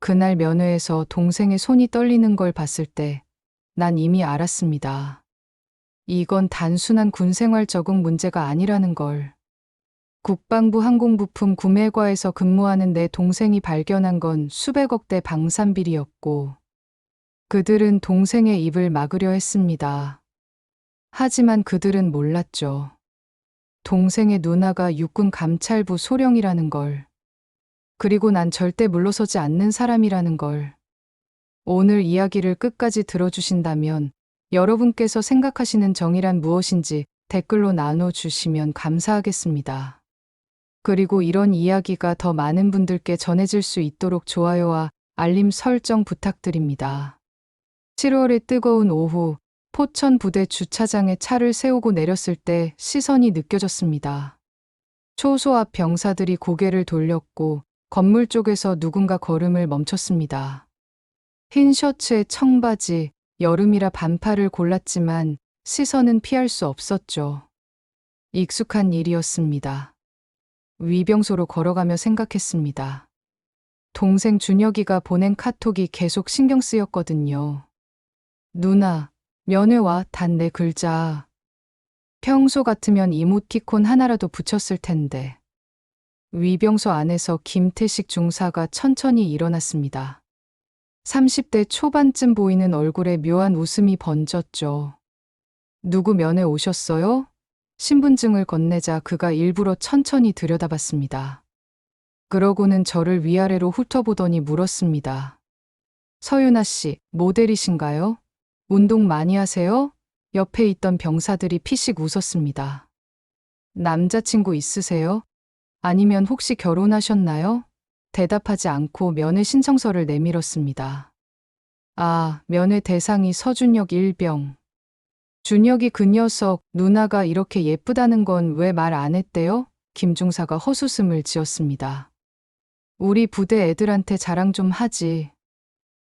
그날 면회에서 동생의 손이 떨리는 걸 봤을 때 난 이미 알았습니다. 이건 단순한 군생활 적응 문제가 아니라는 걸. 국방부 항공부품 구매과에서 근무하는 내 동생이 발견한 건 수백억 대 방산비리였고, 그들은 동생의 입을 막으려 했습니다. 하지만 그들은 몰랐죠. 동생의 누나가 육군 감찰부 소령이라는 걸. 그리고 난 절대 물러서지 않는 사람이라는 걸. 오늘 이야기를 끝까지 들어주신다면 여러분께서 생각하시는 정의란 무엇인지 댓글로 나눠주시면 감사하겠습니다. 그리고 이런 이야기가 더 많은 분들께 전해질 수 있도록 좋아요와 알림 설정 부탁드립니다. 7월의 뜨거운 오후, 포천 부대 주차장에 차를 세우고 내렸을 때 시선이 느껴졌습니다. 초소 앞 병사들이 고개를 돌렸고 건물 쪽에서 누군가 걸음을 멈췄습니다. 흰 셔츠에 청바지, 여름이라 반팔을 골랐지만 시선은 피할 수 없었죠. 익숙한 일이었습니다. 위병소로 걸어가며 생각했습니다. 동생 준혁이가 보낸 카톡이 계속 신경 쓰였거든요. 누나, 면회 와, 단 4글자. 평소 같으면 이모티콘 하나라도 붙였을 텐데. 위병소 안에서 김태식 중사가 천천히 일어났습니다. 30대 초반쯤 보이는 얼굴에 묘한 웃음이 번졌죠. 누구 면회 오셨어요? 신분증을 건네자 그가 일부러 천천히 들여다봤습니다. 그러고는 저를 위아래로 훑어보더니 물었습니다. 서윤아 씨, 모델이신가요? 운동 많이 하세요? 옆에 있던 병사들이 피식 웃었습니다. 남자친구 있으세요? 아니면 혹시 결혼하셨나요? 대답하지 않고 면회 신청서를 내밀었습니다. 아, 면회 대상이 서준혁 일병. 준혁이 그 녀석 누나가 이렇게 예쁘다는 건 왜 말 안 했대요? 김중사가 헛웃음을 지었습니다. 우리 부대 애들한테 자랑 좀 하지.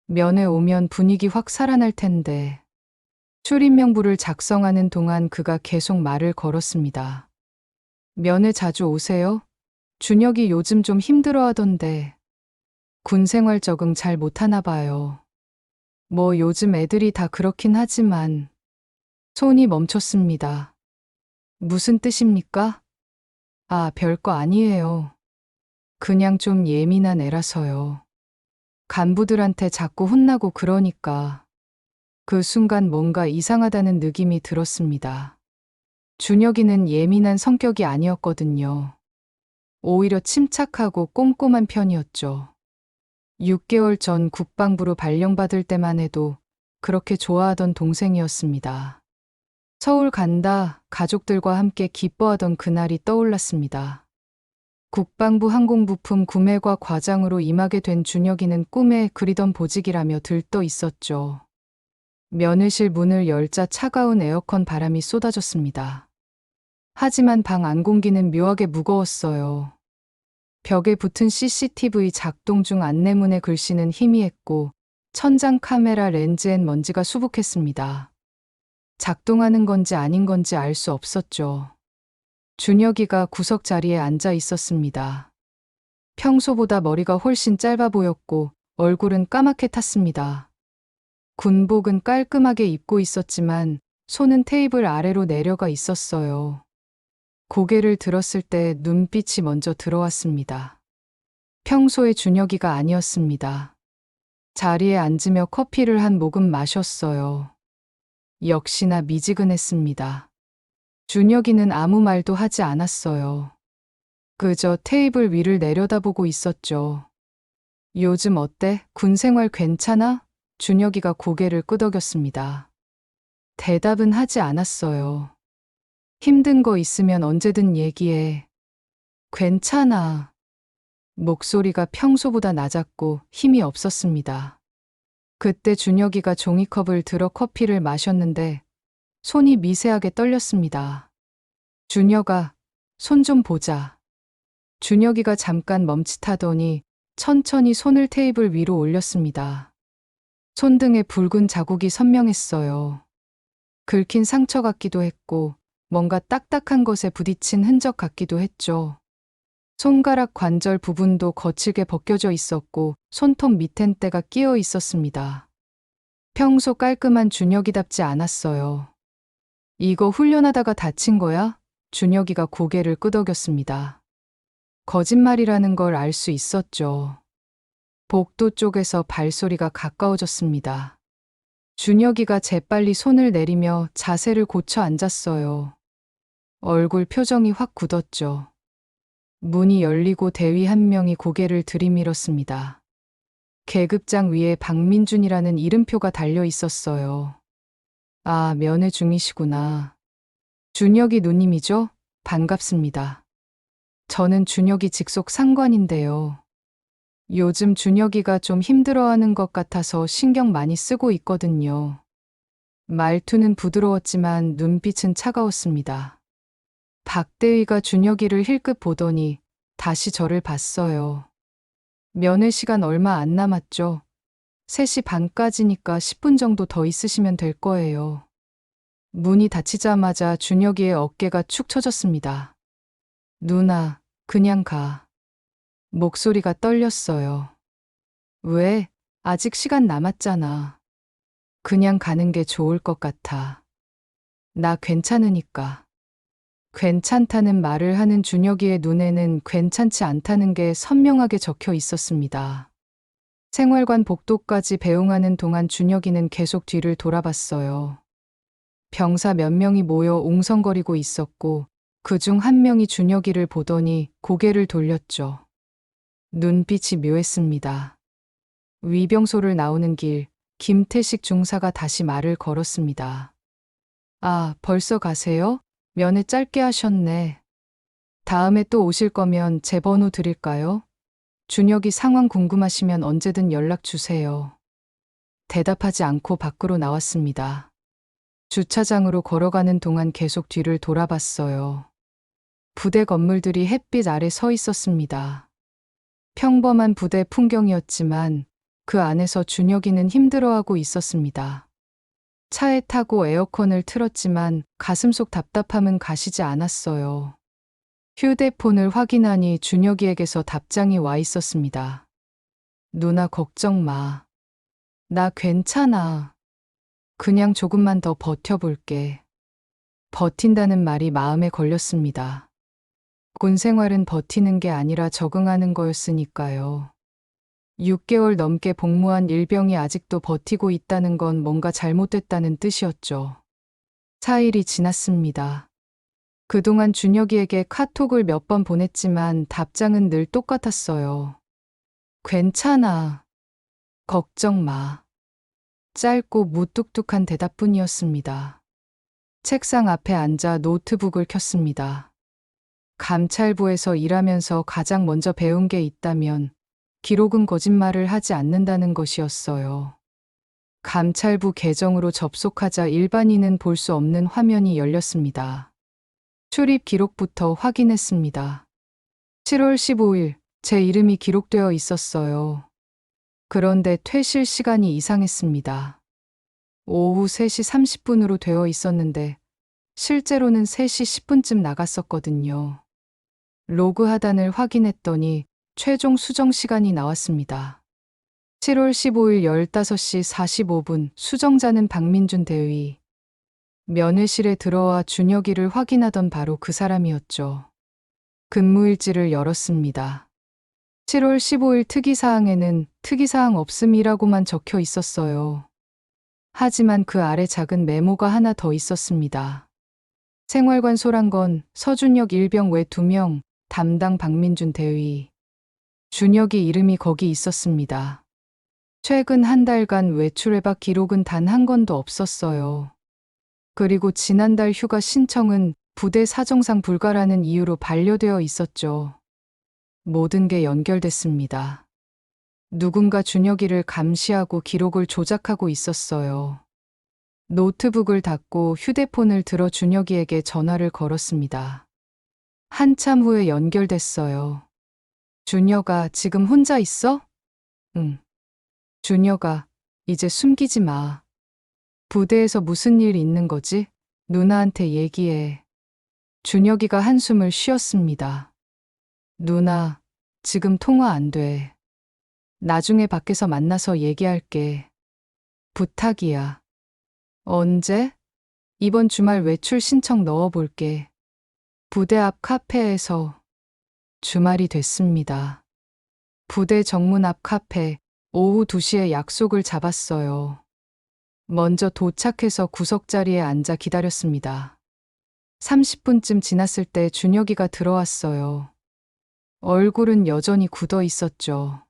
면회 오면 분위기 확 살아날 텐데. 출입명부를 작성하는 동안 그가 계속 말을 걸었습니다. 면회 자주 오세요? 준혁이 요즘 좀 힘들어하던데. 군생활 적응 잘 못하나 봐요. 뭐 요즘 애들이 다 그렇긴 하지만. 손이 멈췄습니다. 무슨 뜻입니까? 아, 별거 아니에요. 그냥 좀 예민한 애라서요. 간부들한테 자꾸 혼나고 그러니까. 그 순간 뭔가 이상하다는 느낌이 들었습니다. 준혁이는 예민한 성격이 아니었거든요. 오히려 침착하고 꼼꼼한 편이었죠. 6개월 전 국방부로 발령받을 때만 해도 그렇게 좋아하던 동생이었습니다. 서울 간다, 가족들과 함께 기뻐하던 그날이 떠올랐습니다. 국방부 항공부품 구매과 과장으로 임하게 된 준혁이는 꿈에 그리던 보직이라며 들떠 있었죠. 면회실 문을 열자 차가운 에어컨 바람이 쏟아졌습니다. 하지만 방 안 공기는 묘하게 무거웠어요. 벽에 붙은 CCTV 작동 중 안내문의 글씨는 희미했고 천장 카메라 렌즈엔 먼지가 수북했습니다. 작동하는 건지 아닌 건지 알 수 없었죠. 준혁이가 구석 자리에 앉아 있었습니다. 평소보다 머리가 훨씬 짧아 보였고 얼굴은 까맣게 탔습니다. 군복은 깔끔하게 입고 있었지만 손은 테이블 아래로 내려가 있었어요. 고개를 들었을 때 눈빛이 먼저 들어왔습니다. 평소의 준혁이가 아니었습니다. 자리에 앉으며 커피를 한 모금 마셨어요. 역시나 미지근했습니다. 준혁이는 아무 말도 하지 않았어요. 그저 테이블 위를 내려다보고 있었죠. 요즘 어때? 군생활 괜찮아? 준혁이가 고개를 끄덕였습니다. 대답은 하지 않았어요. 힘든 거 있으면 언제든 얘기해. 괜찮아. 목소리가 평소보다 낮았고 힘이 없었습니다. 그때 준혁이가 종이컵을 들어 커피를 마셨는데 손이 미세하게 떨렸습니다. 준혁아, 손 좀 보자. 준혁이가 잠깐 멈칫하더니 천천히 손을 테이블 위로 올렸습니다. 손등에 붉은 자국이 선명했어요. 긁힌 상처 같기도 했고 뭔가 딱딱한 것에 부딪힌 흔적 같기도 했죠. 손가락 관절 부분도 거칠게 벗겨져 있었고 손톱 밑엔 때가 끼어 있었습니다. 평소 깔끔한 준혁이답지 않았어요. 이거 훈련하다가 다친 거야? 준혁이가 고개를 끄덕였습니다. 거짓말이라는 걸 알 수 있었죠. 복도 쪽에서 발소리가 가까워졌습니다. 준혁이가 재빨리 손을 내리며 자세를 고쳐 앉았어요. 얼굴 표정이 확 굳었죠. 문이 열리고 대위 한 명이 고개를 들이밀었습니다. 계급장 위에 박민준이라는 이름표가 달려 있었어요. 아, 면회 중이시구나. 준혁이 누님이죠? 반갑습니다. 저는 준혁이 직속 상관인데요. 요즘 준혁이가 좀 힘들어하는 것 같아서 신경 많이 쓰고 있거든요. 말투는 부드러웠지만 눈빛은 차가웠습니다. 박대위가 준혁이를 힐끗 보더니 다시 저를 봤어요. 면회 시간 얼마 안 남았죠? 3시 반까지니까 10분 정도 더 있으시면 될 거예요. 문이 닫히자마자 준혁이의 어깨가 축 처졌습니다. 누나, 그냥 가. 목소리가 떨렸어요. 왜? 아직 시간 남았잖아. 그냥 가는 게 좋을 것 같아. 나 괜찮으니까. 괜찮다는 말을 하는 준혁이의 눈에는 괜찮지 않다는 게 선명하게 적혀 있었습니다. 생활관 복도까지 배웅하는 동안 준혁이는 계속 뒤를 돌아봤어요. 병사 몇 명이 모여 웅성거리고 있었고 그중 한 명이 준혁이를 보더니 고개를 돌렸죠. 눈빛이 묘했습니다. 위병소를 나오는 길, 김태식 중사가 다시 말을 걸었습니다. 아, 벌써 가세요? 면회 짧게 하셨네. 다음에 또 오실 거면 제 번호 드릴까요? 준혁이 상황 궁금하시면 언제든 연락 주세요. 대답하지 않고 밖으로 나왔습니다. 주차장으로 걸어가는 동안 계속 뒤를 돌아봤어요. 부대 건물들이 햇빛 아래 서 있었습니다. 평범한 부대 풍경이었지만 그 안에서 준혁이는 힘들어하고 있었습니다. 차에 타고 에어컨을 틀었지만 가슴속 답답함은 가시지 않았어요. 휴대폰을 확인하니 준혁이에게서 답장이 와 있었습니다. 누나 걱정 마. 나 괜찮아. 그냥 조금만 더 버텨볼게. 버틴다는 말이 마음에 걸렸습니다. 군 생활은 버티는 게 아니라 적응하는 거였으니까요. 6개월 넘게 복무한 일병이 아직도 버티고 있다는 건 뭔가 잘못됐다는 뜻이었죠. 4일이 지났습니다. 그동안 준혁이에게 카톡을 몇 번 보냈지만 답장은 늘 똑같았어요. 괜찮아. 걱정 마. 짧고 무뚝뚝한 대답뿐이었습니다. 책상 앞에 앉아 노트북을 켰습니다. 감찰부에서 일하면서 가장 먼저 배운 게 있다면 기록은 거짓말을 하지 않는다는 것이었어요. 감찰부 계정으로 접속하자 일반인은 볼 수 없는 화면이 열렸습니다. 출입 기록부터 확인했습니다. 7월 15일 제 이름이 기록되어 있었어요. 그런데 퇴실 시간이 이상했습니다. 오후 3시 30분으로 되어 있었는데 실제로는 3시 10분쯤 나갔었거든요. 로그 하단을 확인했더니 최종 수정 시간이 나왔습니다. 7월 15일 15시 45분 수정자는 박민준 대위. 면회실에 들어와 준혁이를 확인하던 바로 그 사람이었죠. 근무일지를 열었습니다. 7월 15일 특이사항에는 특이사항 없음이라고만 적혀 있었어요. 하지만 그 아래 작은 메모가 하나 더 있었습니다. 생활관 소란건 서준혁 일병 외 2명, 담당 박민준 대위. 준혁이 이름이 거기 있었습니다. 최근 한 달간 외출 외박 기록은 단 한 건도 없었어요. 그리고 지난달 휴가 신청은 부대 사정상 불가라는 이유로 반려되어 있었죠. 모든 게 연결됐습니다. 누군가 준혁이를 감시하고 기록을 조작하고 있었어요. 노트북을 닫고 휴대폰을 들어 준혁이에게 전화를 걸었습니다. 한참 후에 연결됐어요. 준혁아, 지금 혼자 있어? 응. 준혁아, 이제 숨기지 마. 부대에서 무슨 일 있는 거지? 누나한테 얘기해. 준혁이가 한숨을 쉬었습니다. 누나, 지금 통화 안 돼. 나중에 밖에서 만나서 얘기할게. 부탁이야. 언제? 이번 주말 외출 신청 넣어볼게. 부대 앞 카페에서. 주말이 됐습니다. 부대 정문 앞 카페, 오후 2시에 약속을 잡았어요. 먼저 도착해서 구석자리에 앉아 기다렸습니다. 30분쯤 지났을 때 준혁이가 들어왔어요. 얼굴은 여전히 굳어 있었죠.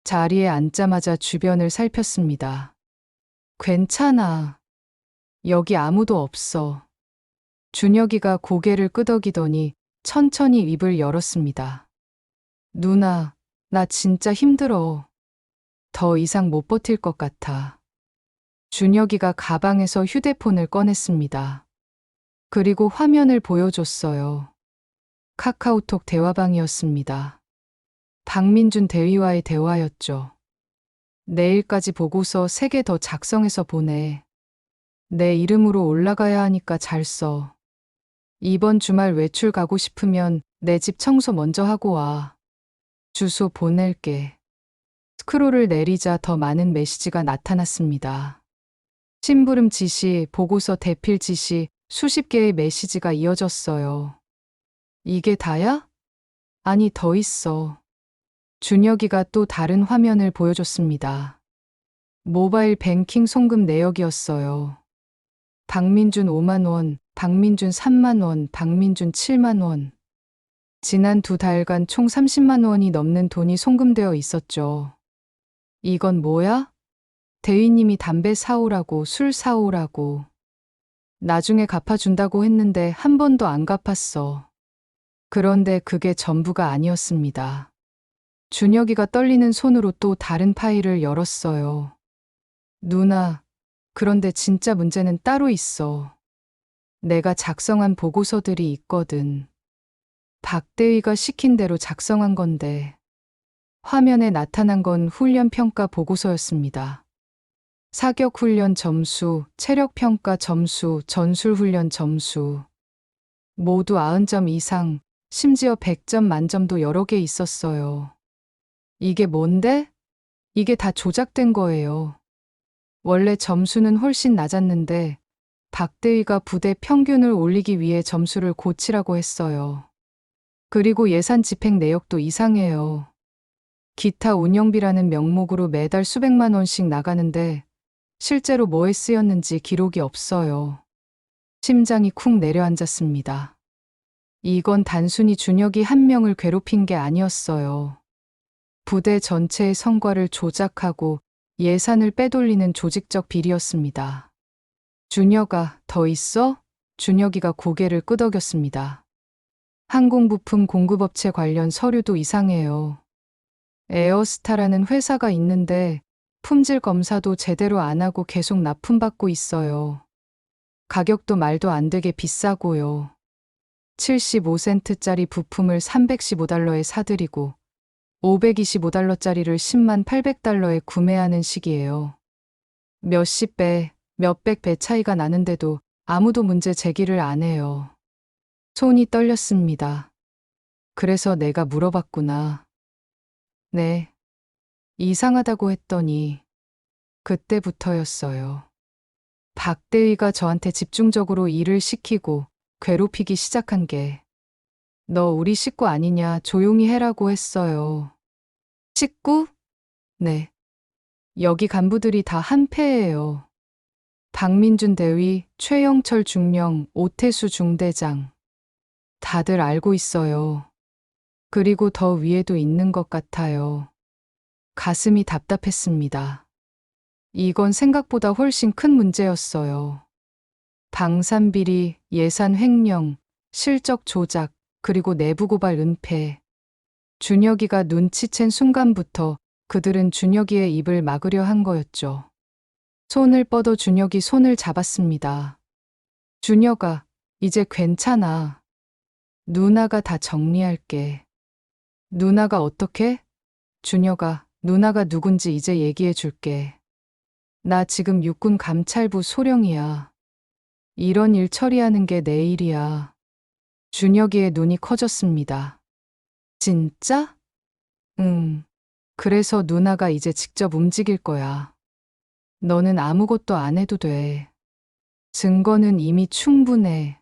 자리에 앉자마자 주변을 살폈습니다. 괜찮아. 여기 아무도 없어. 준혁이가 고개를 끄덕이더니 천천히 입을 열었습니다. 누나, 나 진짜 힘들어. 더 이상 못 버틸 것 같아. 준혁이가 가방에서 휴대폰을 꺼냈습니다. 그리고 화면을 보여줬어요. 카카오톡 대화방이었습니다. 박민준 대위와의 대화였죠. 내일까지 보고서 3개 더 작성해서 보내. 내 이름으로 올라가야 하니까 잘 써. 이번 주말 외출 가고 싶으면 내 집 청소 먼저 하고 와. 주소 보낼게. 스크롤을 내리자 더 많은 메시지가 나타났습니다. 심부름 지시, 보고서 대필 지시, 수십 개의 메시지가 이어졌어요. 이게 다야? 아니, 더 있어. 준혁이가 또 다른 화면을 보여줬습니다. 모바일 뱅킹 송금 내역이었어요. 박민준 5만 원, 박민준 3만 원, 박민준 7만 원. 지난 2달간 총 30만 원이 넘는 돈이 송금되어 있었죠. 이건 뭐야? 대위님이 담배 사오라고, 술 사오라고. 나중에 갚아준다고 했는데 한 번도 안 갚았어. 그런데 그게 전부가 아니었습니다. 준혁이가 떨리는 손으로 또 다른 파일을 열었어요. 누나, 그런데 진짜 문제는 따로 있어. 내가 작성한 보고서들이 있거든. 박대위가 시킨 대로 작성한 건데. 화면에 나타난 건 훈련평가 보고서였습니다. 사격훈련 점수, 체력평가 점수, 전술훈련 점수. 모두 90점 이상, 심지어 100점 만점도 여러 개 있었어요. 이게 뭔데? 이게 다 조작된 거예요. 원래 점수는 훨씬 낮았는데 박대위가 부대 평균을 올리기 위해 점수를 고치라고 했어요. 그리고 예산 집행 내역도 이상해요. 기타 운영비라는 명목으로 매달 수백만 원씩 나가는데 실제로 뭐에 쓰였는지 기록이 없어요. 심장이 쿵 내려앉았습니다. 이건 단순히 준혁이 한 명을 괴롭힌 게 아니었어요. 부대 전체의 성과를 조작하고 예산을 빼돌리는 조직적 비리였습니다. 준혁아, 더 있어? 준혁이가 고개를 끄덕였습니다. 항공부품 공급업체 관련 서류도 이상해요. 에어스타라는 회사가 있는데 품질 검사도 제대로 안 하고 계속 납품받고 있어요. 가격도 말도 안 되게 비싸고요. 75센트짜리 부품을 315달러에 사들이고 525달러짜리를 10만 800달러에 구매하는 식이에요. 몇십 배, 몇백 배 차이가 나는데도 아무도 문제 제기를 안 해요. 손이 떨렸습니다. 그래서 내가 물어봤구나. 네. 이상하다고 했더니 그때부터였어요. 박대위가 저한테 집중적으로 일을 시키고 괴롭히기 시작한 게 너 우리 식구 아니냐 조용히 해라고 했어요. 식구? 네. 여기 간부들이 다 한패예요. 박민준 대위, 최영철 중령, 오태수 중대장. 다들 알고 있어요. 그리고 더 위에도 있는 것 같아요. 가슴이 답답했습니다. 이건 생각보다 훨씬 큰 문제였어요. 방산비리, 예산 횡령, 실적 조작, 그리고 내부 고발 은폐. 준혁이가 눈치챈 순간부터 그들은 준혁이의 입을 막으려 한 거였죠. 손을 뻗어 준혁이 손을 잡았습니다. 준혁아, 이제 괜찮아. 누나가 다 정리할게. 누나가 어떻게? 준혁아, 누나가 누군지 이제 얘기해 줄게. 나 지금 육군 감찰부 소령이야. 이런 일 처리하는 게 내 일이야. 준혁이의 눈이 커졌습니다. 진짜? 응. 그래서 누나가 이제 직접 움직일 거야. 너는 아무것도 안 해도 돼. 증거는 이미 충분해.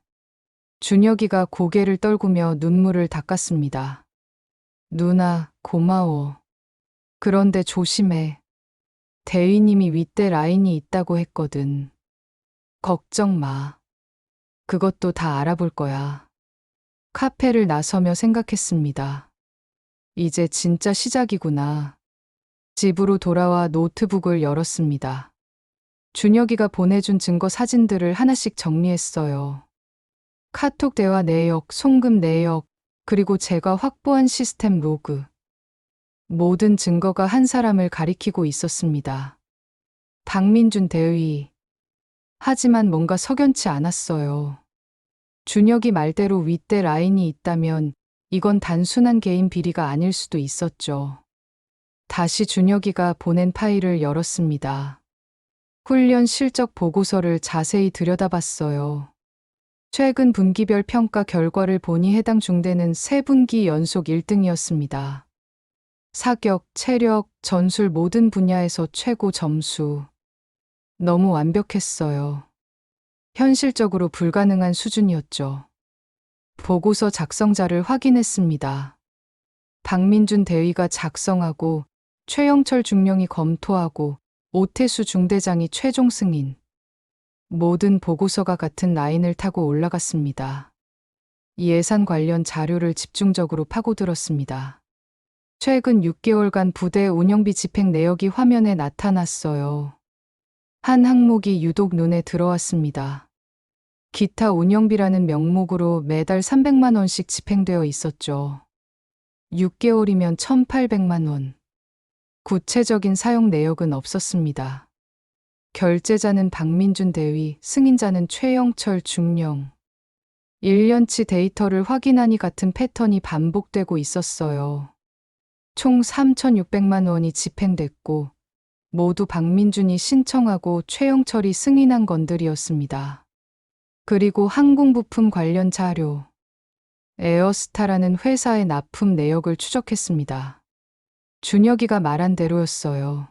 준혁이가 고개를 떨구며 눈물을 닦았습니다. 누나, 고마워. 그런데 조심해. 대위님이 윗대 라인이 있다고 했거든. 걱정 마. 그것도 다 알아볼 거야. 카페를 나서며 생각했습니다. 이제 진짜 시작이구나. 집으로 돌아와 노트북을 열었습니다. 준혁이가 보내준 증거 사진들을 하나씩 정리했어요. 카톡 대화 내역, 송금 내역, 그리고 제가 확보한 시스템 로그. 모든 증거가 한 사람을 가리키고 있었습니다. 박민준 대의. 하지만 뭔가 석연치 않았어요. 준혁이 말대로 윗대 라인이 있다면 이건 단순한 개인 비리가 아닐 수도 있었죠. 다시 준혁이가 보낸 파일을 열었습니다. 훈련 실적 보고서를 자세히 들여다봤어요. 최근 분기별 평가 결과를 보니 해당 중대는 3분기 연속 1등이었습니다. 사격, 체력, 전술 모든 분야에서 최고 점수. 너무 완벽했어요. 현실적으로 불가능한 수준이었죠. 보고서 작성자를 확인했습니다. 박민준 대위가 작성하고 최영철 중령이 검토하고 오태수 중대장이 최종 승인. 모든 보고서가 같은 라인을 타고 올라갔습니다. 예산 관련 자료를 집중적으로 파고들었습니다. 최근 6개월간 부대 운영비 집행 내역이 화면에 나타났어요. 한 항목이 유독 눈에 들어왔습니다. 기타 운영비라는 명목으로 매달 300만 원씩 집행되어 있었죠. 6개월이면 1,800만 원. 구체적인 사용 내역은 없었습니다. 결제자는 박민준 대위, 승인자는 최영철 중령. 1년치 데이터를 확인하니 같은 패턴이 반복되고 있었어요. 총 3,600만 원이 집행됐고 모두 박민준이 신청하고 최영철이 승인한 건들이었습니다. 그리고 항공부품 관련 자료. 에어스타라는 회사의 납품 내역을 추적했습니다. 준혁이가 말한 대로였어요.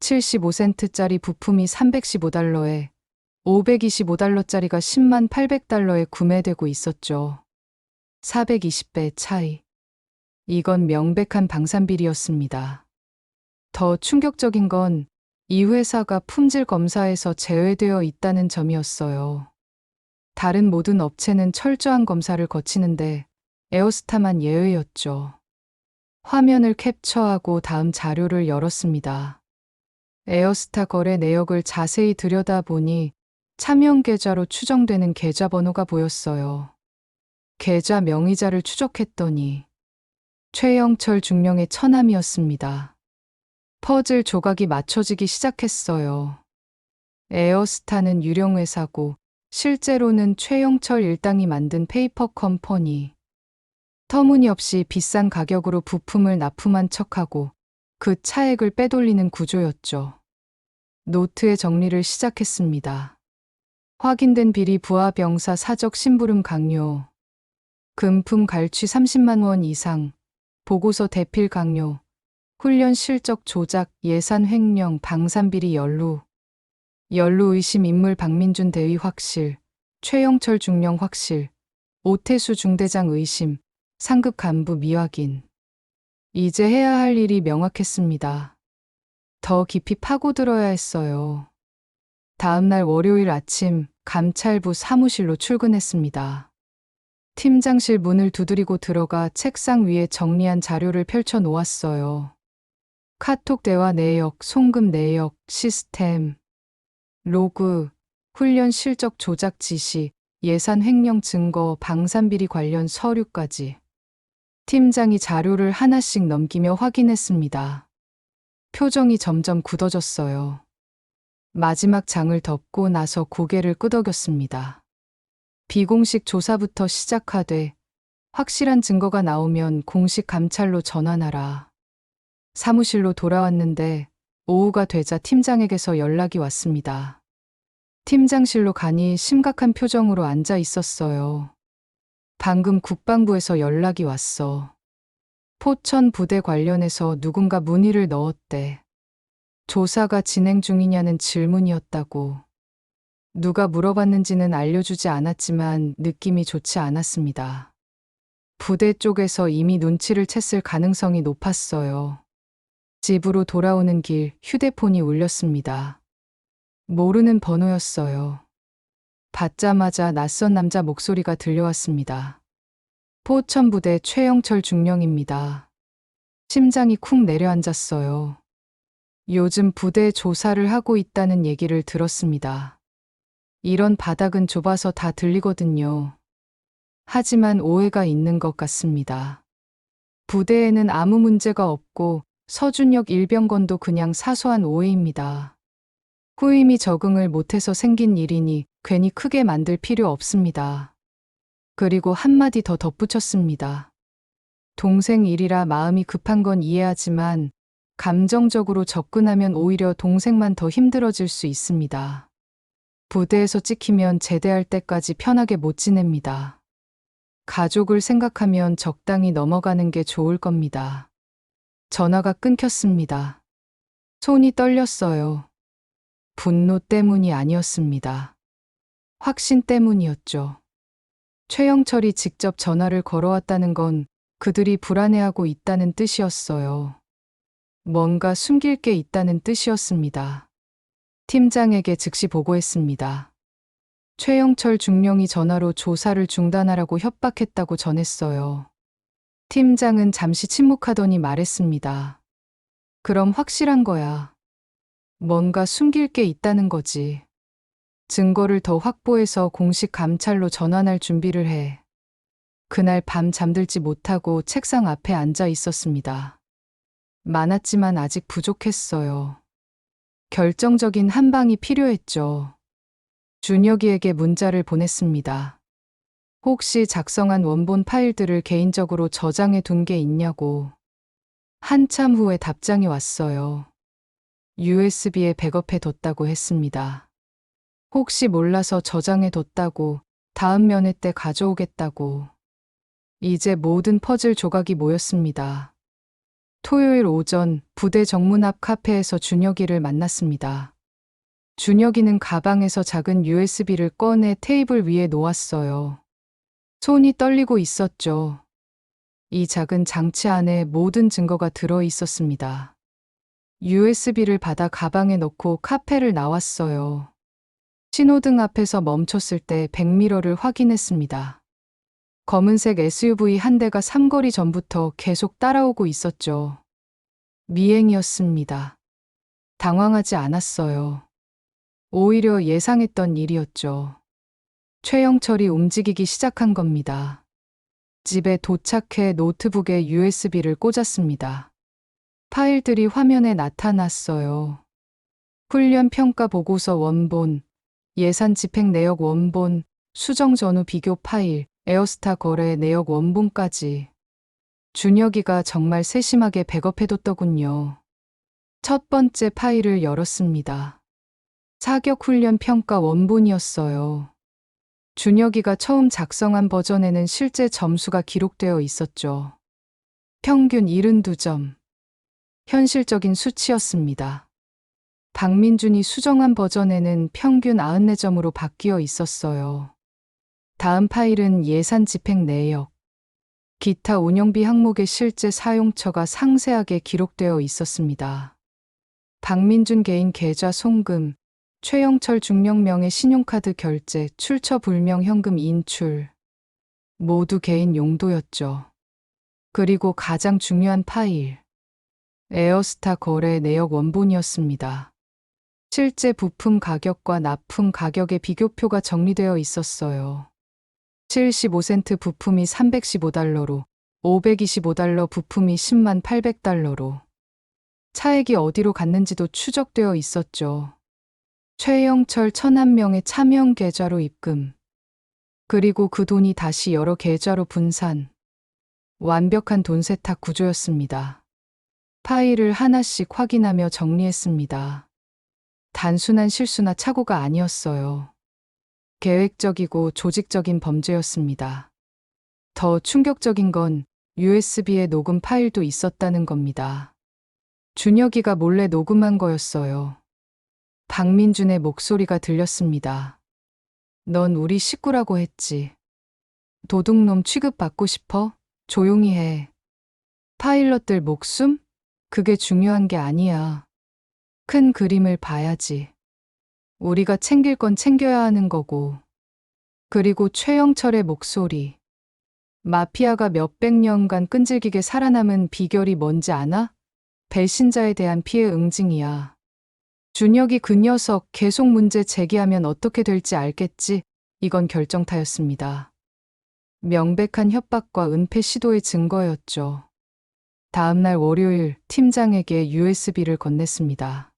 75센트짜리 부품이 315달러에 525달러짜리가 10만 800달러에 구매되고 있었죠. 420배 차이. 이건 명백한 방산비리였습니다. 더 충격적인 건 이 회사가 품질 검사에서 제외되어 있다는 점이었어요. 다른 모든 업체는 철저한 검사를 거치는데 에어스타만 예외였죠. 화면을 캡처하고 다음 자료를 열었습니다. 에어스타 거래 내역을 자세히 들여다보니 차명 계좌로 추정되는 계좌번호가 보였어요. 계좌 명의자를 추적했더니 최영철 중령의 처남이었습니다. 퍼즐 조각이 맞춰지기 시작했어요. 에어스타는 유령회사고 실제로는 최영철 일당이 만든 페이퍼 컴퍼니. 터무니없이 비싼 가격으로 부품을 납품한 척하고 그 차액을 빼돌리는 구조였죠. 노트의 정리를 시작했습니다. 확인된 비리 부하 병사 사적 심부름 강요. 금품 갈취 30만 원 이상. 보고서 대필 강요. 훈련 실적 조작, 예산 횡령, 방산비리 연루. 연루 의심 인물 박민준 대위 확실. 최영철 중령 확실. 오태수 중대장 의심. 상급 간부 미확인. 이제 해야 할 일이 명확했습니다. 더 깊이 파고들어야 했어요. 다음 날 월요일 아침 감찰부 사무실로 출근했습니다. 팀장실 문을 두드리고 들어가 책상 위에 정리한 자료를 펼쳐 놓았어요. 카톡 대화 내역, 송금 내역, 시스템, 로그, 훈련 실적 조작 지시, 예산 횡령 증거, 방산비리 관련 서류까지. 팀장이 자료를 하나씩 넘기며 확인했습니다. 표정이 점점 굳어졌어요. 마지막 장을 덮고 나서 고개를 끄덕였습니다. 비공식 조사부터 시작하되 확실한 증거가 나오면 공식 감찰로 전환하라. 사무실로 돌아왔는데 오후가 되자 팀장에게서 연락이 왔습니다. 팀장실로 가니 심각한 표정으로 앉아 있었어요. 방금 국방부에서 연락이 왔어. 포천 부대 관련해서 누군가 문의를 넣었대. 조사가 진행 중이냐는 질문이었다고. 누가 물어봤는지는 알려주지 않았지만 느낌이 좋지 않았습니다. 부대 쪽에서 이미 눈치를 챘을 가능성이 높았어요. 집으로 돌아오는 길 휴대폰이 울렸습니다. 모르는 번호였어요. 받자마자 낯선 남자 목소리가 들려왔습니다. 포천부대 최영철 중령입니다. 심장이 쿵 내려앉았어요. 요즘 부대 조사를 하고 있다는 얘기를 들었습니다. 이런 바닥은 좁아서 다 들리거든요. 하지만 오해가 있는 것 같습니다. 부대에는 아무 문제가 없고 서준혁 일병건도 그냥 사소한 오해입니다. 후임이 적응을 못해서 생긴 일이니 괜히 크게 만들 필요 없습니다. 그리고 한마디 더 덧붙였습니다. 동생 일이라 마음이 급한 건 이해하지만 감정적으로 접근하면 오히려 동생만 더 힘들어질 수 있습니다. 부대에서 찍히면 제대할 때까지 편하게 못 지냅니다. 가족을 생각하면 적당히 넘어가는 게 좋을 겁니다. 전화가 끊겼습니다. 손이 떨렸어요. 분노 때문이 아니었습니다. 확신 때문이었죠. 최영철이 직접 전화를 걸어왔다는 건 그들이 불안해하고 있다는 뜻이었어요. 뭔가 숨길 게 있다는 뜻이었습니다. 팀장에게 즉시 보고했습니다. 최영철 중령이 전화로 조사를 중단하라고 협박했다고 전했어요. 팀장은 잠시 침묵하더니 말했습니다. 그럼 확실한 거야. 뭔가 숨길 게 있다는 거지. 증거를 더 확보해서 공식 감찰로 전환할 준비를 해. 그날 밤 잠들지 못하고 책상 앞에 앉아 있었습니다. 많았지만 아직 부족했어요. 결정적인 한 방이 필요했죠. 준혁이에게 문자를 보냈습니다. 혹시 작성한 원본 파일들을 개인적으로 저장해 둔 게 있냐고. 한참 후에 답장이 왔어요. USB에 백업해 뒀다고 했습니다. 혹시 몰라서 저장해 뒀다고, 다음 면회 때 가져오겠다고. 이제 모든 퍼즐 조각이 모였습니다. 토요일 오전 부대 정문 앞 카페에서 준혁이를 만났습니다. 준혁이는 가방에서 작은 USB를 꺼내 테이블 위에 놓았어요. 손이 떨리고 있었죠. 이 작은 장치 안에 모든 증거가 들어 있었습니다. USB를 받아 가방에 넣고 카페를 나왔어요. 신호등 앞에서 멈췄을 때 백미러를 확인했습니다. 검은색 SUV 한 대가 삼거리 전부터 계속 따라오고 있었죠. 미행이었습니다. 당황하지 않았어요. 오히려 예상했던 일이었죠. 최영철이 움직이기 시작한 겁니다. 집에 도착해 노트북에 USB를 꽂았습니다. 파일들이 화면에 나타났어요. 훈련 평가 보고서 원본, 예산 집행 내역 원본, 수정 전후 비교 파일, 에어스타 거래 내역 원본까지. 준혁이가 정말 세심하게 백업해뒀더군요. 첫 번째 파일을 열었습니다. 사격 훈련 평가 원본이었어요. 준혁이가 처음 작성한 버전에는 실제 점수가 기록되어 있었죠. 평균 72점. 현실적인 수치였습니다. 박민준이 수정한 버전에는 평균 94점으로 바뀌어 있었어요. 다음 파일은 예산 집행 내역. 기타 운영비 항목의 실제 사용처가 상세하게 기록되어 있었습니다. 박민준 개인 계좌 송금, 최영철 중령명의 신용카드 결제, 출처 불명 현금 인출. 모두 개인 용도였죠. 그리고 가장 중요한 파일. 에어스타 거래 내역 원본이었습니다. 실제 부품 가격과 납품 가격의 비교표가 정리되어 있었어요. 75센트 부품이 315달러로, 525달러 부품이 10만 800달러로. 차액이 어디로 갔는지도 추적되어 있었죠. 최영철 1001명의 차명 계좌로 입금. 그리고 그 돈이 다시 여러 계좌로 분산. 완벽한 돈 세탁 구조였습니다. 파일을 하나씩 확인하며 정리했습니다. 단순한 실수나 착오가 아니었어요. 계획적이고 조직적인 범죄였습니다. 더 충격적인 건 USB에 녹음 파일도 있었다는 겁니다. 준혁이가 몰래 녹음한 거였어요. 박민준의 목소리가 들렸습니다. 넌 우리 식구라고 했지. 도둑놈 취급받고 싶어? 조용히 해. 파일럿들 목숨? 그게 중요한 게 아니야. 큰 그림을 봐야지. 우리가 챙길 건 챙겨야 하는 거고. 그리고 최영철의 목소리. 마피아가 몇백 년간 끈질기게 살아남은 비결이 뭔지 아나? 배신자에 대한 피해 응징이야. 준혁이 그 녀석 계속 문제 제기하면 어떻게 될지 알겠지? 이건 결정타였습니다. 명백한 협박과 은폐 시도의 증거였죠. 다음날 월요일 팀장에게 USB를 건넸습니다.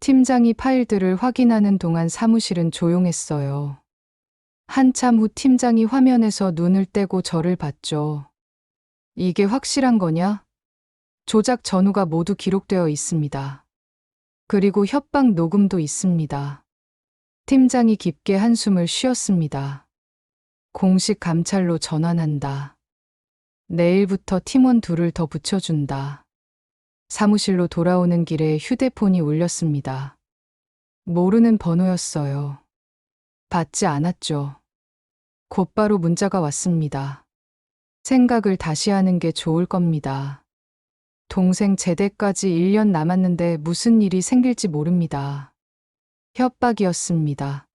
팀장이 파일들을 확인하는 동안 사무실은 조용했어요. 한참 후 팀장이 화면에서 눈을 떼고 저를 봤죠. 이게 확실한 거냐? 조작 전후가 모두 기록되어 있습니다. 그리고 협박 녹음도 있습니다. 팀장이 깊게 한숨을 쉬었습니다. 공식 감찰로 전환한다. 내일부터 팀원 둘을 더 붙여준다. 사무실로 돌아오는 길에 휴대폰이 울렸습니다. 모르는 번호였어요. 받지 않았죠. 곧바로 문자가 왔습니다. 생각을 다시 하는 게 좋을 겁니다. 동생 제대까지 1년 남았는데 무슨 일이 생길지 모릅니다. 협박이었습니다.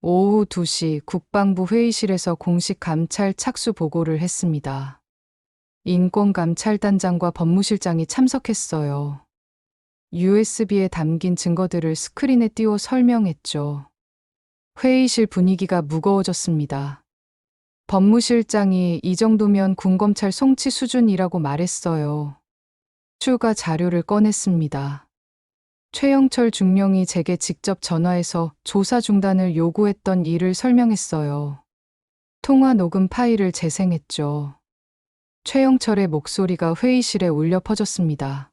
오후 2시 국방부 회의실에서 공식 감찰 착수 보고를 했습니다. 인권감찰단장과 법무실장이 참석했어요. USB에 담긴 증거들을 스크린에 띄워 설명했죠. 회의실 분위기가 무거워졌습니다. 법무실장이 이 정도면 군검찰 송치 수준이라고 말했어요. 추가 자료를 꺼냈습니다. 최영철 중령이 제게 직접 전화해서 조사 중단을 요구했던 일을 설명했어요. 통화 녹음 파일을 재생했죠. 최영철의 목소리가 회의실에 울려 퍼졌습니다.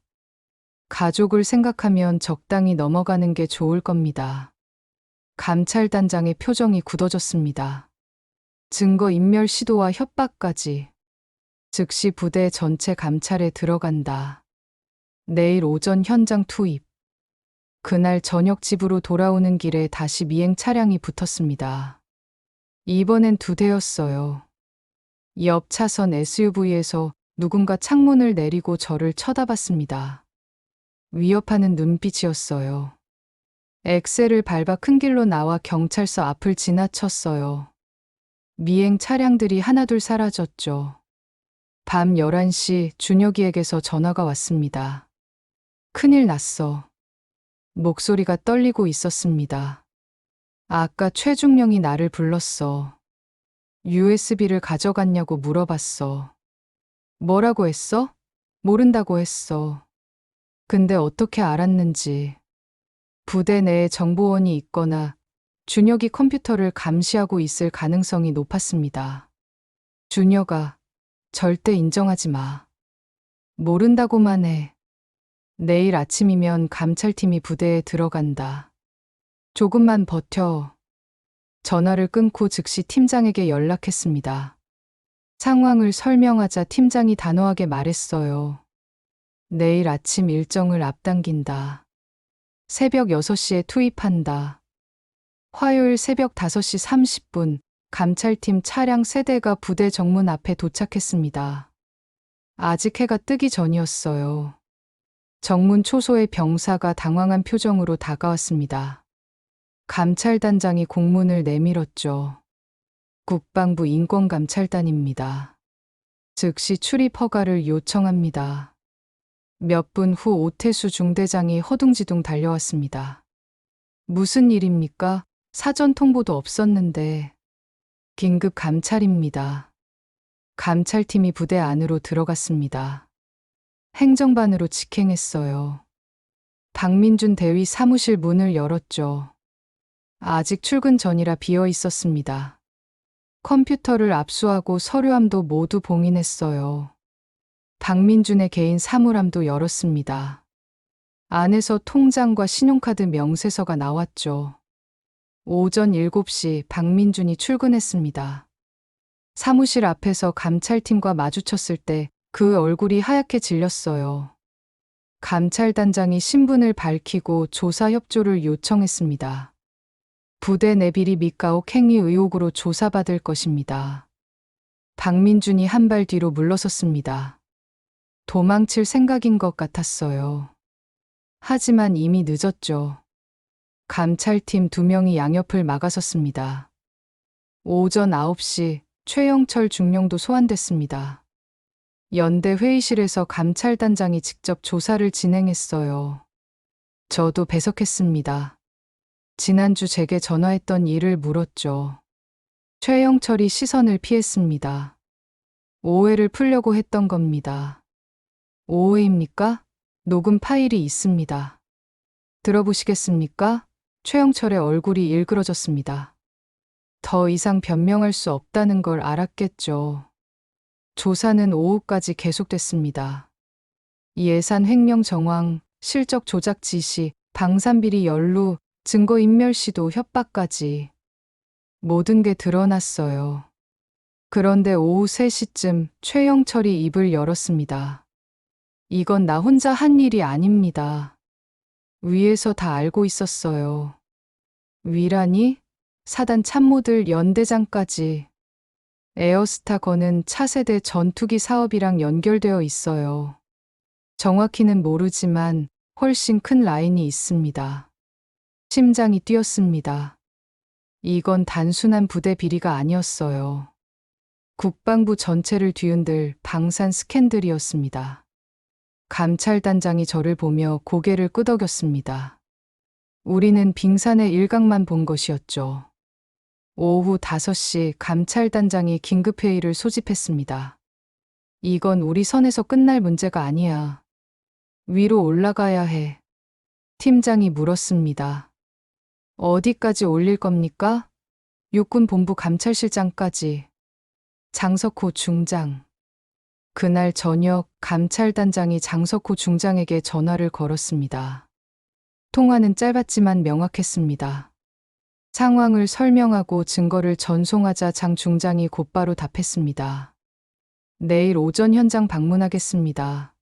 가족을 생각하면 적당히 넘어가는 게 좋을 겁니다. 감찰단장의 표정이 굳어졌습니다. 증거인멸 시도와 협박까지. 즉시 부대 전체 감찰에 들어간다. 내일 오전 현장 투입. 그날 저녁 집으로 돌아오는 길에 다시 미행 차량이 붙었습니다. 이번엔 2대였어요. 옆 차선 SUV에서 누군가 창문을 내리고 저를 쳐다봤습니다. 위협하는 눈빛이었어요. 엑셀을 밟아 큰 길로 나와 경찰서 앞을 지나쳤어요. 미행 차량들이 하나둘 사라졌죠. 밤 11시 준혁이에게서 전화가 왔습니다. 큰일 났어. 목소리가 떨리고 있었습니다. 아까 최중령이 나를 불렀어. USB를 가져갔냐고 물어봤어. 뭐라고 했어? 모른다고 했어. 근데 어떻게 알았는지. 부대 내에 정보원이 있거나 준혁이 컴퓨터를 감시하고 있을 가능성이 높았습니다. 준혁아, 절대 인정하지 마. 모른다고만 해. 내일 아침이면 감찰팀이 부대에 들어간다. 조금만 버텨. 전화를 끊고 즉시 팀장에게 연락했습니다. 상황을 설명하자 팀장이 단호하게 말했어요. 내일 아침 일정을 앞당긴다. 새벽 6시에 투입한다. 화요일 새벽 5시 30분 감찰팀 차량 3대가 부대 정문 앞에 도착했습니다. 아직 해가 뜨기 전이었어요. 정문 초소의 병사가 당황한 표정으로 다가왔습니다. 감찰단장이 공문을 내밀었죠. 국방부 인권감찰단입니다. 즉시 출입 허가를 요청합니다. 몇 분 후 오태수 중대장이 허둥지둥 달려왔습니다. 무슨 일입니까? 사전 통보도 없었는데. 긴급 감찰입니다. 감찰팀이 부대 안으로 들어갔습니다. 행정반으로 직행했어요. 박민준 대위 사무실 문을 열었죠. 아직 출근 전이라 비어 있었습니다. 컴퓨터를 압수하고 서류함도 모두 봉인했어요. 박민준의 개인 사물함도 열었습니다. 안에서 통장과 신용카드 명세서가 나왔죠. 오전 7시 박민준이 출근했습니다. 사무실 앞에서 감찰팀과 마주쳤을 때 그 얼굴이 하얗게 질렸어요. 감찰단장이 신분을 밝히고 조사 협조를 요청했습니다. 부대 내 비리 및 가혹 행위 의혹으로 조사받을 것입니다. 박민준이 한 발 뒤로 물러섰습니다. 도망칠 생각인 것 같았어요. 하지만 이미 늦었죠. 감찰팀 2명이 양옆을 막아섰습니다. 오전 9시 최영철 중령도 소환됐습니다. 연대 회의실에서 감찰단장이 직접 조사를 진행했어요. 저도 배석했습니다. 지난주 제게 전화했던 일을 물었죠. 최영철이 시선을 피했습니다. 오해를 풀려고 했던 겁니다. 오해입니까? 녹음 파일이 있습니다. 들어보시겠습니까? 최영철의 얼굴이 일그러졌습니다. 더 이상 변명할 수 없다는 걸 알았겠죠. 조사는 오후까지 계속됐습니다. 예산 횡령 정황, 실적 조작 지시, 방산비리 연루, 증거인멸 시도 협박까지 모든 게 드러났어요. 그런데 오후 3시쯤 최영철이 입을 열었습니다. 이건 나 혼자 한 일이 아닙니다. 위에서 다 알고 있었어요. 위라니? 사단 참모들 연대장까지. 에어스타 건은 차세대 전투기 사업이랑 연결되어 있어요. 정확히는 모르지만 훨씬 큰 라인이 있습니다. 심장이 뛰었습니다. 이건 단순한 부대 비리가 아니었어요. 국방부 전체를 뒤흔들 방산 스캔들이었습니다. 감찰단장이 저를 보며 고개를 끄덕였습니다. 우리는 빙산의 일각만 본 것이었죠. 오후 5시 감찰단장이 긴급회의를 소집했습니다. 이건 우리 선에서 끝날 문제가 아니야. 위로 올라가야 해. 팀장이 물었습니다. 어디까지 올릴 겁니까? 육군본부 감찰실장까지. 장석호 중장. 그날 저녁 감찰단장이 장석호 중장에게 전화를 걸었습니다. 통화는 짧았지만 명확했습니다. 상황을 설명하고 증거를 전송하자 장 중장이 곧바로 답했습니다. 내일 오전 현장 방문하겠습니다.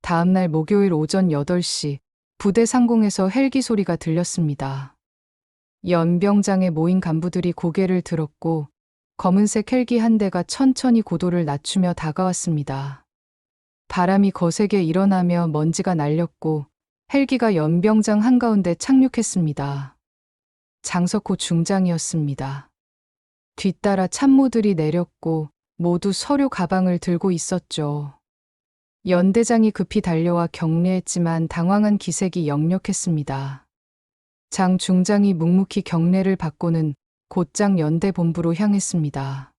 다음날 목요일 오전 8시 부대 상공에서 헬기 소리가 들렸습니다. 연병장에 모인 간부들이 고개를 들었고 검은색 헬기 한 대가 천천히 고도를 낮추며 다가왔습니다. 바람이 거세게 일어나며 먼지가 날렸고 헬기가 연병장 한가운데 착륙했습니다. 장석호 중장이었습니다. 뒤따라 참모들이 내렸고 모두 서류 가방을 들고 있었죠. 연대장이 급히 달려와 격려했지만 당황한 기색이 역력했습니다. 장 중장이 묵묵히 경례를 받고는 곧장 연대 본부로 향했습니다.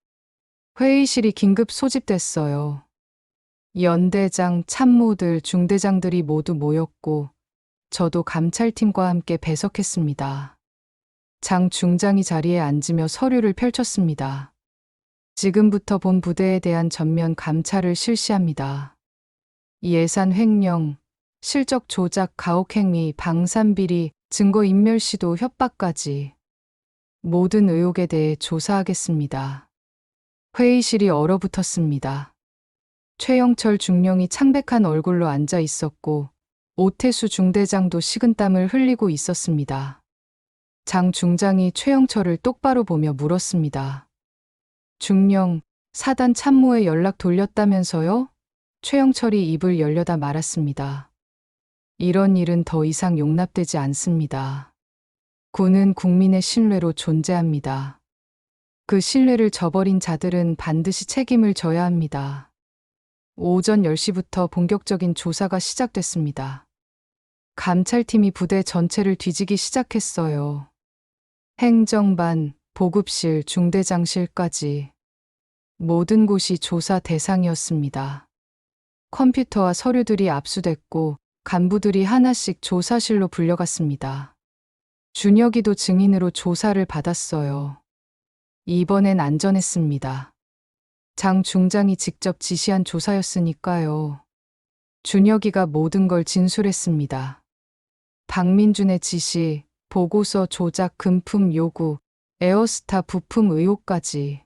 회의실이 긴급 소집됐어요. 연대장, 참모들, 중대장들이 모두 모였고 저도 감찰팀과 함께 배석했습니다. 장 중장이 자리에 앉으며 서류를 펼쳤습니다. 지금부터 본 부대에 대한 전면 감찰을 실시합니다. 예산 횡령, 실적 조작, 가혹행위, 방산비리, 증거인멸 시도, 협박까지 모든 의혹에 대해 조사하겠습니다. 회의실이 얼어붙었습니다. 최영철 중령이 창백한 얼굴로 앉아 있었고 오태수 중대장도 식은땀을 흘리고 있었습니다. 장 중장이 최영철을 똑바로 보며 물었습니다. 중령, 사단 참모에 연락 돌렸다면서요? 최영철이 입을 열려다 말았습니다. 이런 일은 더 이상 용납되지 않습니다. 군은 국민의 신뢰로 존재합니다. 그 신뢰를 저버린 자들은 반드시 책임을 져야 합니다. 오전 10시부터 본격적인 조사가 시작됐습니다. 감찰팀이 부대 전체를 뒤지기 시작했어요. 행정반, 보급실, 중대장실까지 모든 곳이 조사 대상이었습니다. 컴퓨터와 서류들이 압수됐고 간부들이 하나씩 조사실로 불려갔습니다. 준혁이도 증인으로 조사를 받았어요. 이번엔 안전했습니다. 장 중장이 직접 지시한 조사였으니까요. 준혁이가 모든 걸 진술했습니다. 박민준의 지시, 보고서 조작 금품 요구, 에어스타 부품 의혹까지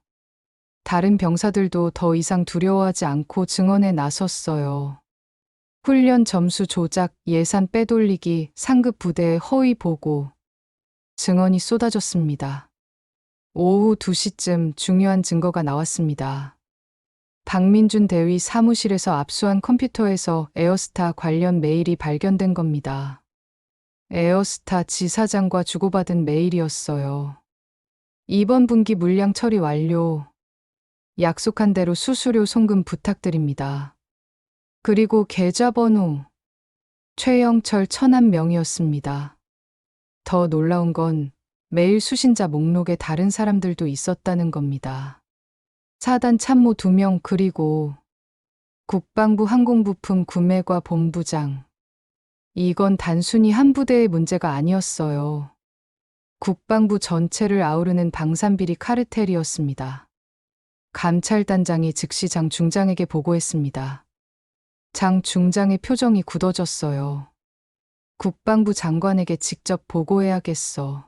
다른 병사들도 더 이상 두려워하지 않고 증언에 나섰어요. 훈련 점수 조작, 예산 빼돌리기, 상급 부대의 허위 보고, 증언이 쏟아졌습니다. 오후 2시쯤 중요한 증거가 나왔습니다. 박민준 대위 사무실에서 압수한 컴퓨터에서 에어스타 관련 메일이 발견된 겁니다. 에어스타 지사장과 주고받은 메일이었어요. 이번 분기 물량 처리 완료. 약속한 대로 수수료 송금 부탁드립니다. 그리고 계좌번호 최영철 1001명이었습니다. 더 놀라운 건 메일 수신자 목록에 다른 사람들도 있었다는 겁니다. 사단 참모 2명 그리고 국방부 항공부품 구매과 본부장. 이건 단순히 한 부대의 문제가 아니었어요. 국방부 전체를 아우르는 방산비리 카르텔이었습니다. 감찰단장이 즉시 장 중장에게 보고했습니다. 장 중장의 표정이 굳어졌어요. 국방부 장관에게 직접 보고해야겠어.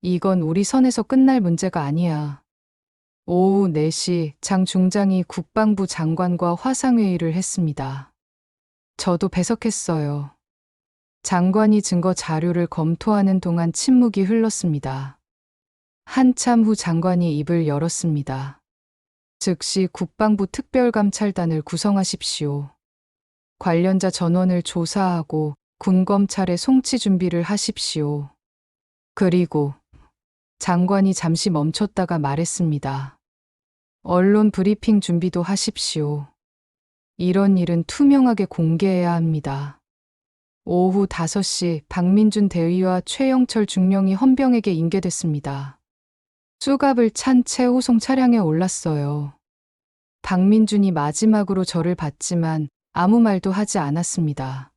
이건 우리 선에서 끝날 문제가 아니야. 오후 4시 장 중장이 국방부 장관과 화상회의를 했습니다. 저도 배석했어요. 장관이 증거 자료를 검토하는 동안 침묵이 흘렀습니다. 한참 후 장관이 입을 열었습니다. 즉시 국방부 특별감찰단을 구성하십시오. 관련자 전원을 조사하고 군검찰에 송치 준비를 하십시오. 그리고 장관이 잠시 멈췄다가 말했습니다. 언론 브리핑 준비도 하십시오. 이런 일은 투명하게 공개해야 합니다. 오후 5시 박민준 대위와 최영철 중령이 헌병에게 인계됐습니다. 수갑을 찬 채 호송 차량에 올랐어요. 박민준이 마지막으로 저를 봤지만 아무 말도 하지 않았습니다.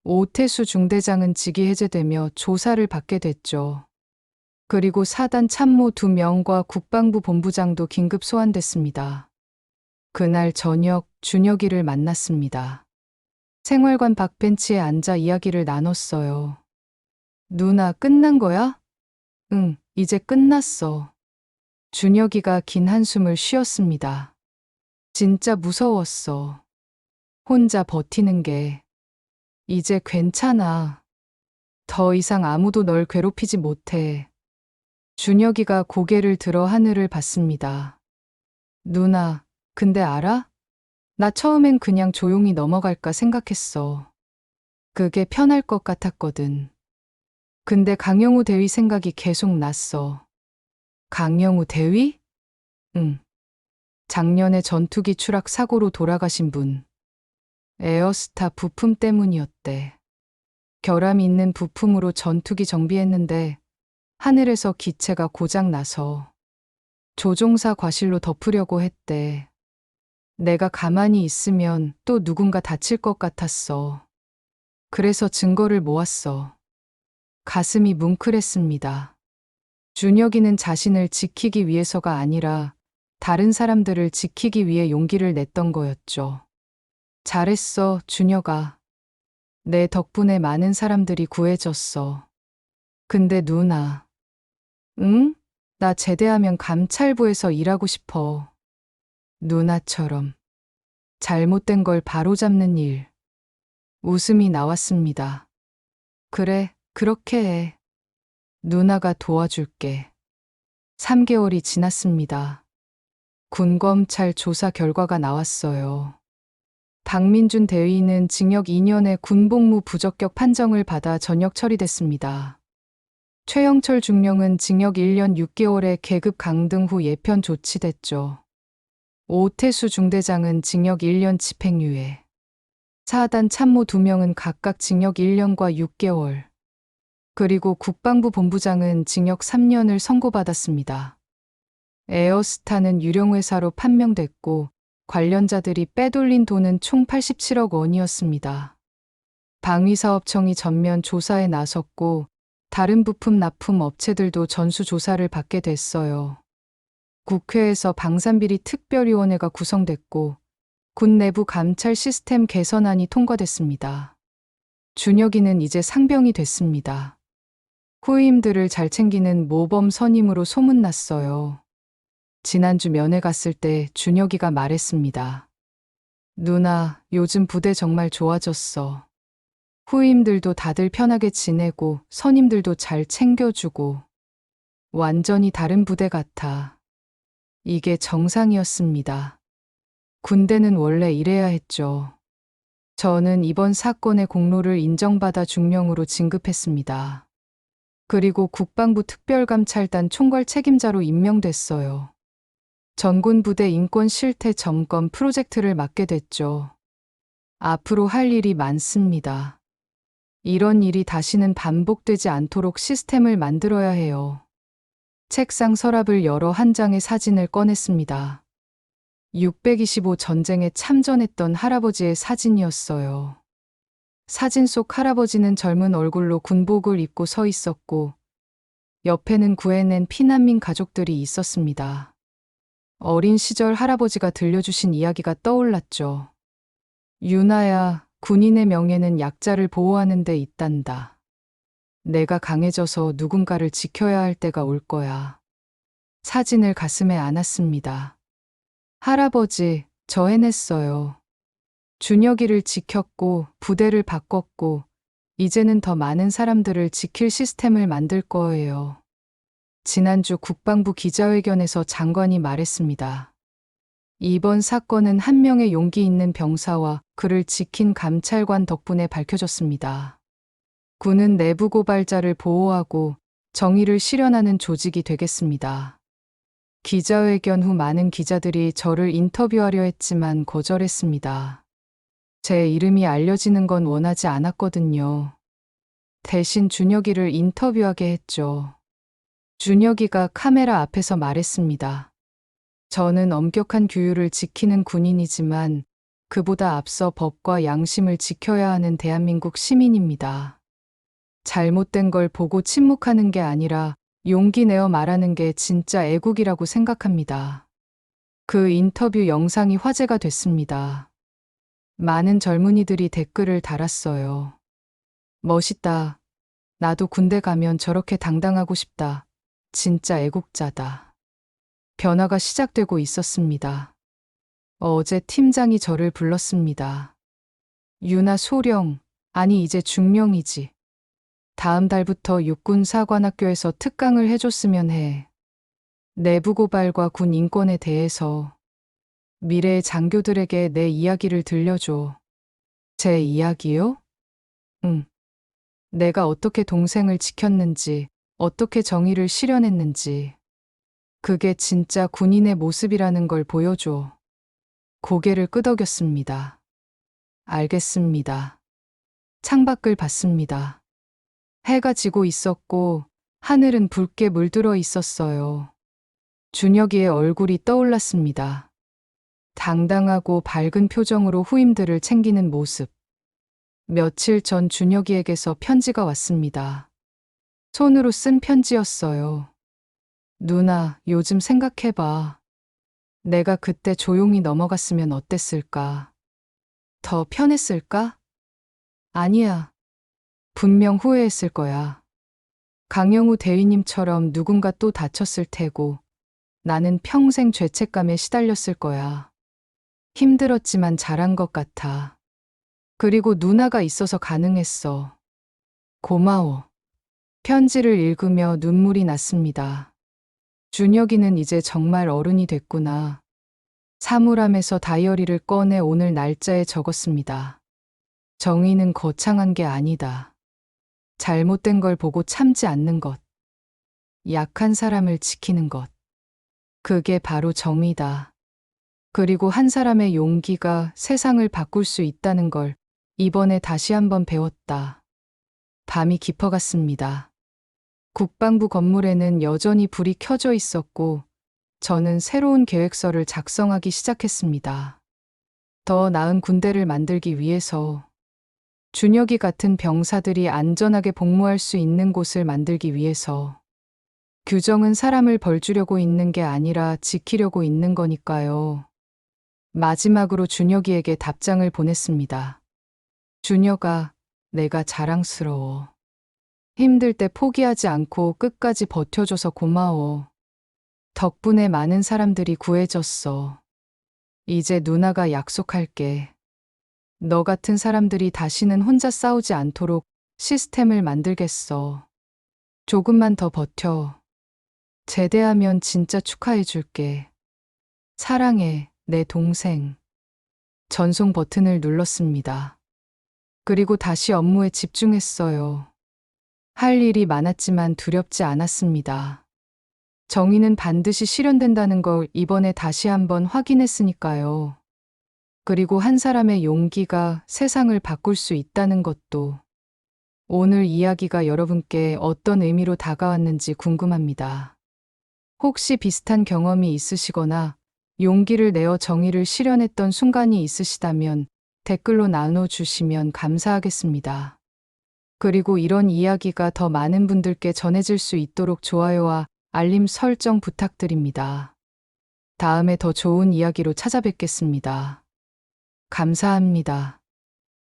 오태수 중대장은 직위 해제되며 조사를 받게 됐죠. 그리고 사단 참모 2명과 국방부 본부장도 긴급 소환됐습니다. 그날 저녁 준혁이를 만났습니다. 생활관 박벤치에 앉아 이야기를 나눴어요. 누나 끝난 거야? 응, 이제 끝났어. 준혁이가 긴 한숨을 쉬었습니다. 진짜 무서웠어. 혼자 버티는 게. 이제 괜찮아. 더 이상 아무도 널 괴롭히지 못해. 준혁이가 고개를 들어 하늘을 봤습니다. 누나, 근데 알아? 나 처음엔 그냥 조용히 넘어갈까 생각했어. 그게 편할 것 같았거든. 근데 강영우 대위 생각이 계속 났어. 강영우 대위? 응. 작년에 전투기 추락 사고로 돌아가신 분. 에어스타 부품 때문이었대. 결함이 있는 부품으로 전투기 정비했는데 하늘에서 기체가 고장 나서 조종사 과실로 덮으려고 했대. 내가 가만히 있으면 또 누군가 다칠 것 같았어. 그래서 증거를 모았어. 가슴이 뭉클했습니다. 준혁이는 자신을 지키기 위해서가 아니라 다른 사람들을 지키기 위해 용기를 냈던 거였죠. 잘했어, 준혁아. 내 덕분에 많은 사람들이 구해졌어. 근데 누나. 응? 나 제대하면 감찰부에서 일하고 싶어. 누나처럼. 잘못된 걸 바로잡는 일. 웃음이 나왔습니다. 그래, 그렇게 해. 누나가 도와줄게. 3개월이 지났습니다. 군검찰 조사 결과가 나왔어요. 박민준 대위는 징역 2년의 군복무 부적격 판정을 받아 전역 처리됐습니다. 최영철 중령은 징역 1년 6개월의 계급 강등 후 예편 조치됐죠. 오태수 중대장은 징역 1년 집행유예. 사단 참모 2명은 각각 징역 1년과 6개월. 그리고 국방부 본부장은 징역 3년을 선고받았습니다. 에어스타는 유령회사로 판명됐고 관련자들이 빼돌린 돈은 총 87억 원이었습니다. 방위사업청이 전면 조사에 나섰고 다른 부품 납품 업체들도 전수조사를 받게 됐어요. 국회에서 방산비리 특별위원회가 구성됐고 군 내부 감찰 시스템 개선안이 통과됐습니다. 준혁이는 이제 상병이 됐습니다. 후임들을 잘 챙기는 모범 선임으로 소문났어요. 지난주 면회 갔을 때 준혁이가 말했습니다. 누나, 요즘 부대 정말 좋아졌어. 후임들도 다들 편하게 지내고 선임들도 잘 챙겨주고 완전히 다른 부대 같아. 이게 정상이었습니다. 군대는 원래 이래야 했죠. 저는 이번 사건의 공로를 인정받아 중령으로 진급했습니다. 그리고 국방부 특별감찰단 총괄 책임자로 임명됐어요. 전군 부대 인권 실태 점검 프로젝트를 맡게 됐죠. 앞으로 할 일이 많습니다. 이런 일이 다시는 반복되지 않도록 시스템을 만들어야 해요. 책상 서랍을 열어 한 장의 사진을 꺼냈습니다. 625 전쟁에 참전했던 할아버지의 사진이었어요. 사진 속 할아버지는 젊은 얼굴로 군복을 입고 서 있었고, 옆에는 구해낸 피난민 가족들이 있었습니다. 어린 시절 할아버지가 들려주신 이야기가 떠올랐죠. 유나야, 군인의 명예는 약자를 보호하는 데 있단다. 내가 강해져서 누군가를 지켜야 할 때가 올 거야. 사진을 가슴에 안았습니다. 할아버지, 저 해냈어요. 준혁이를 지켰고 부대를 바꿨고 이제는 더 많은 사람들을 지킬 시스템을 만들 거예요. 지난주 국방부 기자회견에서 장관이 말했습니다. 이번 사건은 한 명의 용기 있는 병사와 그를 지킨 감찰관 덕분에 밝혀졌습니다. 군은 내부 고발자를 보호하고 정의를 실현하는 조직이 되겠습니다. 기자회견 후 많은 기자들이 저를 인터뷰하려 했지만 거절했습니다. 제 이름이 알려지는 건 원하지 않았거든요. 대신 준혁이를 인터뷰하게 했죠. 준혁이가 카메라 앞에서 말했습니다. 저는 엄격한 규율을 지키는 군인이지만 그보다 앞서 법과 양심을 지켜야 하는 대한민국 시민입니다. 잘못된 걸 보고 침묵하는 게 아니라 용기 내어 말하는 게 진짜 애국이라고 생각합니다. 그 인터뷰 영상이 화제가 됐습니다. 많은 젊은이들이 댓글을 달았어요. 멋있다. 나도 군대 가면 저렇게 당당하고 싶다. 진짜 애국자다. 변화가 시작되고 있었습니다. 어제 팀장이 저를 불렀습니다. 유나 소령, 아니 이제 중령이지. 다음 달부터 육군사관학교에서 특강을 해줬으면 해. 내부 고발과 군 인권에 대해서 미래의 장교들에게 내 이야기를 들려줘. 제 이야기요? 응. 내가 어떻게 동생을 지켰는지, 어떻게 정의를 실현했는지. 그게 진짜 군인의 모습이라는 걸 보여줘. 고개를 끄덕였습니다. 알겠습니다. 창밖을 봤습니다. 해가 지고 있었고 하늘은 붉게 물들어 있었어요. 준혁이의 얼굴이 떠올랐습니다. 당당하고 밝은 표정으로 후임들을 챙기는 모습. 며칠 전 준혁이에게서 편지가 왔습니다. 손으로 쓴 편지였어요. 누나, 요즘 생각해봐. 내가 그때 조용히 넘어갔으면 어땠을까? 더 편했을까? 아니야. 분명 후회했을 거야. 강영우 대위님처럼 누군가 또 다쳤을 테고 나는 평생 죄책감에 시달렸을 거야. 힘들었지만 잘한 것 같아. 그리고 누나가 있어서 가능했어. 고마워. 편지를 읽으며 눈물이 났습니다. 준혁이는 이제 정말 어른이 됐구나. 사물함에서 다이어리를 꺼내 오늘 날짜에 적었습니다. 정의는 거창한 게 아니다. 잘못된 걸 보고 참지 않는 것. 약한 사람을 지키는 것. 그게 바로 정의다. 그리고 한 사람의 용기가 세상을 바꿀 수 있다는 걸 이번에 다시 한번 배웠다. 밤이 깊어갔습니다. 국방부 건물에는 여전히 불이 켜져 있었고 저는 새로운 계획서를 작성하기 시작했습니다. 더 나은 군대를 만들기 위해서, 준혁이 같은 병사들이 안전하게 복무할 수 있는 곳을 만들기 위해서. 규정은 사람을 벌주려고 있는 게 아니라 지키려고 있는 거니까요. 마지막으로 준혁이에게 답장을 보냈습니다. 준혁아, 내가 자랑스러워. 힘들 때 포기하지 않고 끝까지 버텨줘서 고마워. 덕분에 많은 사람들이 구해졌어. 이제 누나가 약속할게. 너 같은 사람들이 다시는 혼자 싸우지 않도록 시스템을 만들겠어. 조금만 더 버텨. 제대하면 진짜 축하해줄게. 사랑해, 내 동생. 전송 버튼을 눌렀습니다. 그리고 다시 업무에 집중했어요. 할 일이 많았지만 두렵지 않았습니다. 정의는 반드시 실현된다는 걸 이번에 다시 한번 확인했으니까요. 그리고 한 사람의 용기가 세상을 바꿀 수 있다는 것도. 오늘 이야기가 여러분께 어떤 의미로 다가왔는지 궁금합니다. 혹시 비슷한 경험이 있으시거나 용기를 내어 정의를 실현했던 순간이 있으시다면 댓글로 나눠주시면 감사하겠습니다. 그리고 이런 이야기가 더 많은 분들께 전해질 수 있도록 좋아요와 알림 설정 부탁드립니다. 다음에 더 좋은 이야기로 찾아뵙겠습니다. 감사합니다.